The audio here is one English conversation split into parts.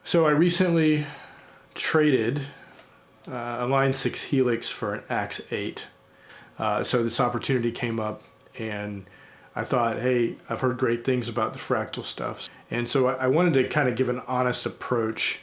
So I recently traded a Line 6 Helix for an AX8. So this opportunity came up and I thought, hey, I've heard great things about the fractal stuff. And so I wanted to kind of give an honest approach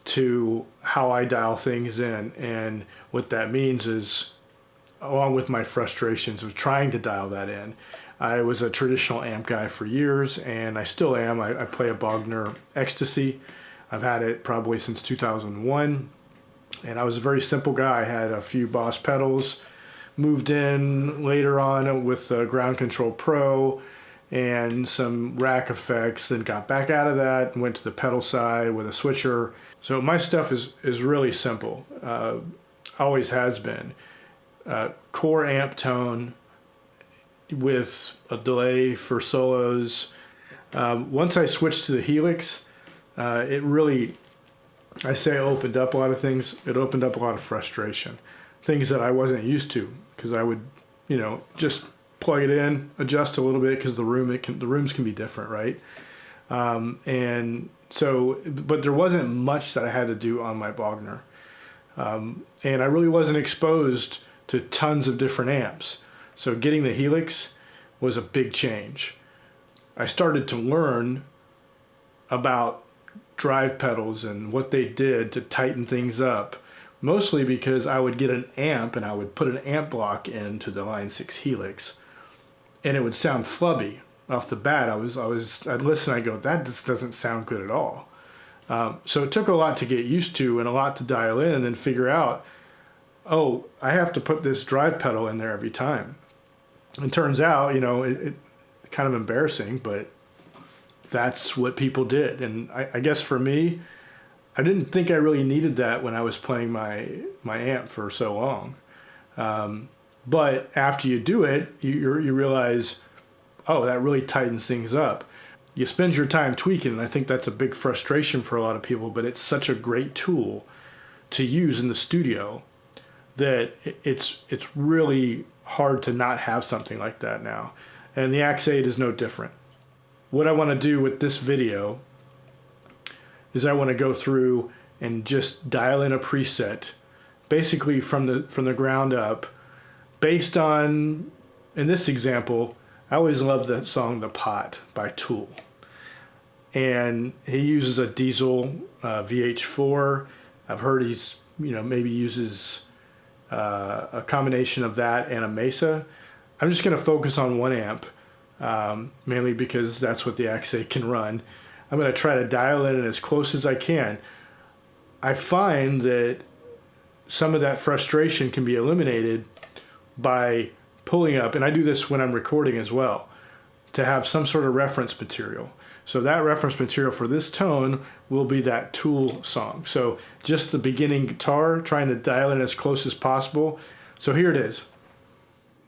to how I dial things in. And what that means is, along with my frustrations of trying to dial that in, I was a traditional amp guy for years, and I still am. I play a Bogner Ecstasy. I've had it probably since 2001, and I was a very simple guy. I had a few Boss pedals, moved in later on with Ground Control Pro and some rack effects, then got back out of that and went to the pedal side with a switcher. So my stuff is really simple, always has been. Core amp tone with a delay for solos. Once I switched to the Helix, it really, I say, opened up a lot of things. It opened up a lot of frustration, things that I wasn't used to, because I would, just plug it in, adjust a little bit, because the rooms can be different, right? And so, but there wasn't much that I had to do on my Bogner, and I really wasn't exposed to tons of different amps. So getting the Helix was a big change. I started to learn about drive pedals and what they did to tighten things up, mostly because I would get an amp and I would put an amp block into the Line 6 Helix and it would sound flubby off the bat. I'd listen, I'd go, that just doesn't sound good at all. So it took a lot to get used to and a lot to dial in and then figure out, oh, I have to put this drive pedal in there every time. And turns out, it kind of embarrassing, but that's what people did. And I guess for me, I didn't think I really needed that when I was playing my amp for so long. But after you do it, you realize, oh, that really tightens things up. You spend your time tweaking, and I think that's a big frustration for a lot of people, but it's such a great tool to use in the studio that it's really hard to not have something like that now. And the AX8 is no different. What I want to do with this video is I want to go through and just dial in a preset, basically from the ground up, based on, in this example, I always loved the song The Pot by Tool. And he uses a diesel VH4. I've heard he's, maybe uses a combination of that and a Mesa. I'm just going to focus on one amp, mainly because that's what the AX8 can run. I'm going to try to dial in as close as I can. I find that some of that frustration can be eliminated by pulling up, and I do this when I'm recording as well, to have some sort of reference material. So that reference material for this tone will be that Tool song. So just the beginning guitar, trying to dial in as close as possible. So here it is.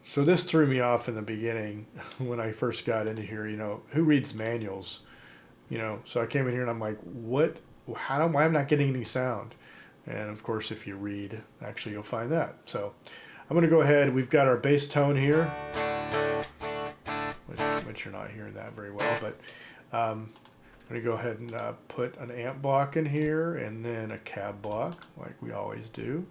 So this threw me off in the beginning when I first got into here. Who reads manuals? So I came in here and I'm like, why am I not getting any sound? And of course, if you read, actually you'll find that. So I'm gonna go ahead, we've got our bass tone here, which you're not hearing that very well, but I'm going to go ahead and put an amp block in here and then a cab block like we always do.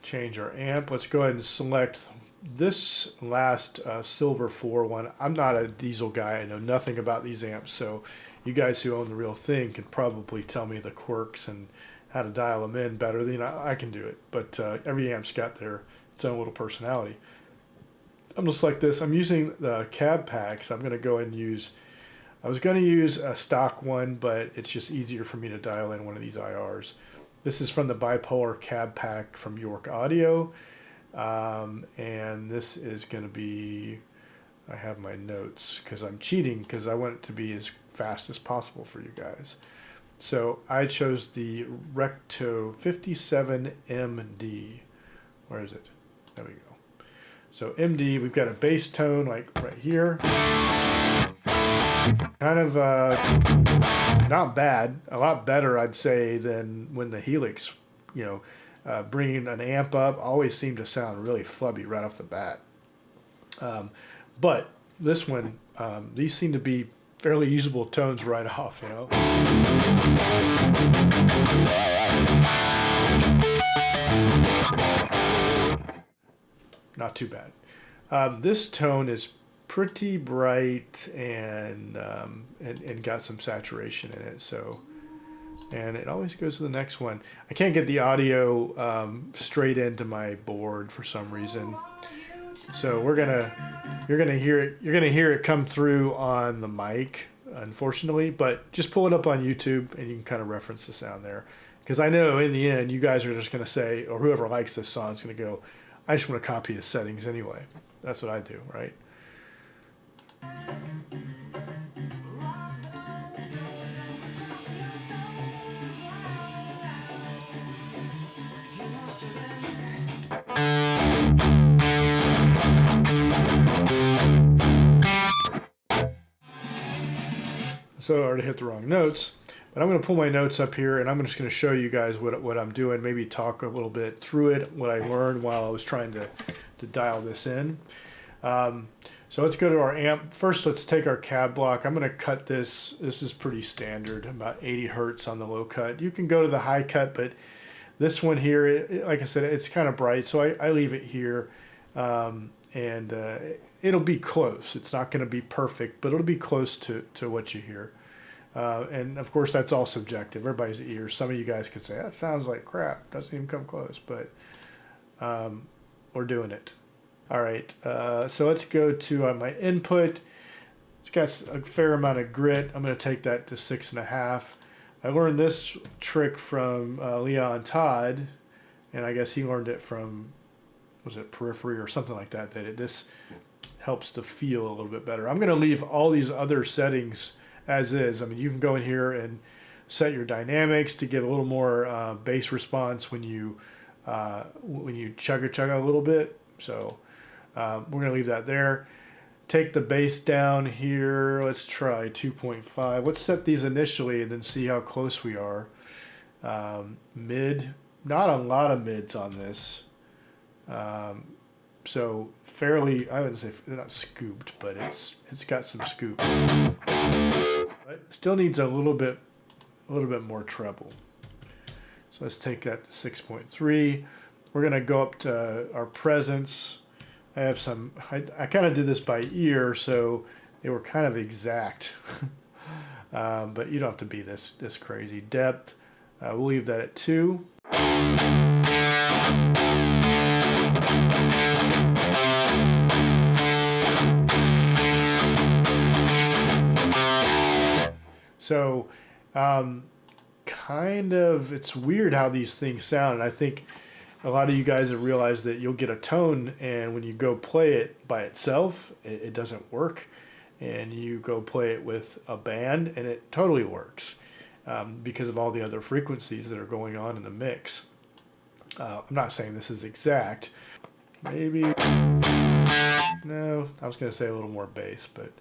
Change our amp. Let's go ahead and select this last Silver 4 one. I'm not a diesel guy. I know nothing about these amps, so you guys who own the real thing can probably tell me the quirks and how to dial them in better than I can do it. But every amp's got its own little personality. I'm just like this. I'm using the cab packs. I'm going to go ahead and use, I was going to use a stock one, but it's just easier for me to dial in one of these IRs. This is from the bipolar cab pack from York Audio. And this is going to be, I have my notes because I'm cheating because I want it to be as fast as possible for you guys. So I chose the Recto 57MD. Where is it? There we go. So MD, we've got a bass tone like right here. Kind of not bad, a lot better I'd say than when the Helix, bringing an amp up always seemed to sound really flubby right off the bat. But this one, these seem to be fairly usable tones right off, you know. Not too bad. This tone is pretty bright and got some saturation in it. So, and it always goes to the next one. I can't get the audio straight into my board for some reason. So you're gonna hear it come through on the mic, unfortunately. But just pull it up on YouTube and you can kind of reference the sound there. Because I know in the end you guys are just gonna say, or whoever likes this song is gonna go, I just want to copy the settings anyway. That's what I do, right? So I already hit the wrong notes, but I'm going to pull my notes up here and I'm just going to show you guys what I'm doing, maybe talk a little bit through it, what I learned while I was trying to dial this in. So let's go to our amp. First, let's take our cab block. I'm going to cut this. This is pretty standard, about 80 hertz on the low cut. You can go to the high cut, but this one here, like I said, it's kind of bright, so I leave it here. It'll be close. It's not going to be perfect, but it'll be close to what you hear. And of course, that's all subjective. Everybody's ears. Some of you guys could say, that sounds like crap. Doesn't even come close, but we're doing it. All right, so let's go to my input. It's got a fair amount of grit. I'm going to take that to 6.5. I learned this trick from Leon Todd, and I guess he learned it from, was it Periphery or something like that, this helps to feel a little bit better. I'm going to leave all these other settings as is. I mean, you can go in here and set your dynamics to give a little more bass response when you chugga a little bit. So we're going to leave that there. Take the bass down here. Let's try 2.5. Let's set these initially and then see how close we are. Mid, not a lot of mids on this. So fairly, I wouldn't say not scooped, but it's got some scoop. But still needs a little bit more treble. So let's take that to 6.3. We're gonna go up to our presence. I have some. I kind of did this by ear, so they were kind of exact. But you don't have to be this crazy. Depth, we'll leave that at 2. So, kind of, it's weird how these things sound. And I think a lot of you guys have realized that you'll get a tone, and when you go play it by itself, it doesn't work. And you go play it with a band, and it totally works because of all the other frequencies that are going on in the mix. I'm not saying this is exact. Maybe, no, I was going to say a little more bass, but...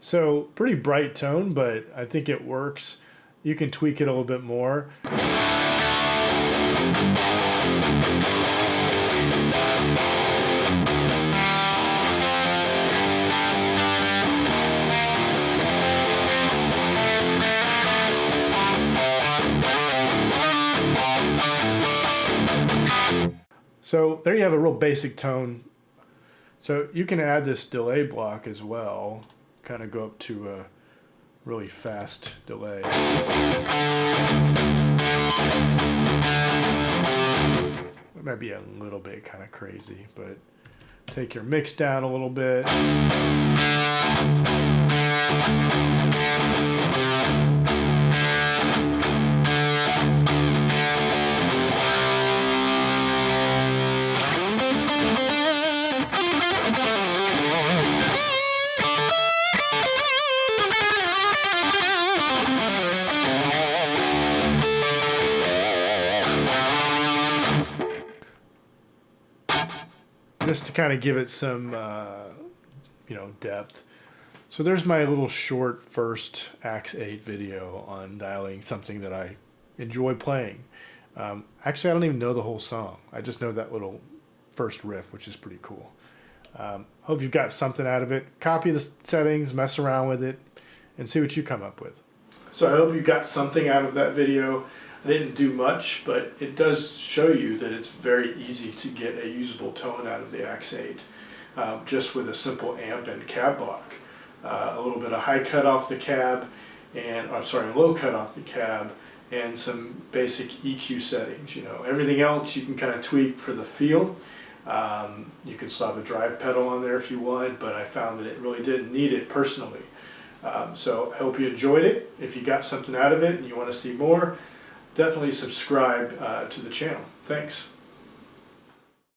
So pretty bright tone, but I think it works. You can tweak it a little bit more. So there you have a real basic tone. So you can add this delay block as well. Kind of go up to a really fast delay. It might be a little bit kind of crazy, but take your mix down a little bit. just to kind of give it some, depth. So there's my little short first AX8 video on dialing something that I enjoy playing. Actually, I don't even know the whole song. I just know that little first riff, which is pretty cool. Hope you've got something out of it. Copy the settings, mess around with it, and see what you come up with. So I hope you got something out of that video. I didn't do much, but it does show you that it's very easy to get a usable tone out of the AX8 just with a simple amp and cab block. A little bit of high cut off the cab, and low cut off the cab, and some basic EQ settings. Everything else you can kind of tweak for the feel. You can slap a drive pedal on there if you want, but I found that it really didn't need it personally. So I hope you enjoyed it. If you got something out of it and you want to see more, definitely subscribe to the channel. Thanks.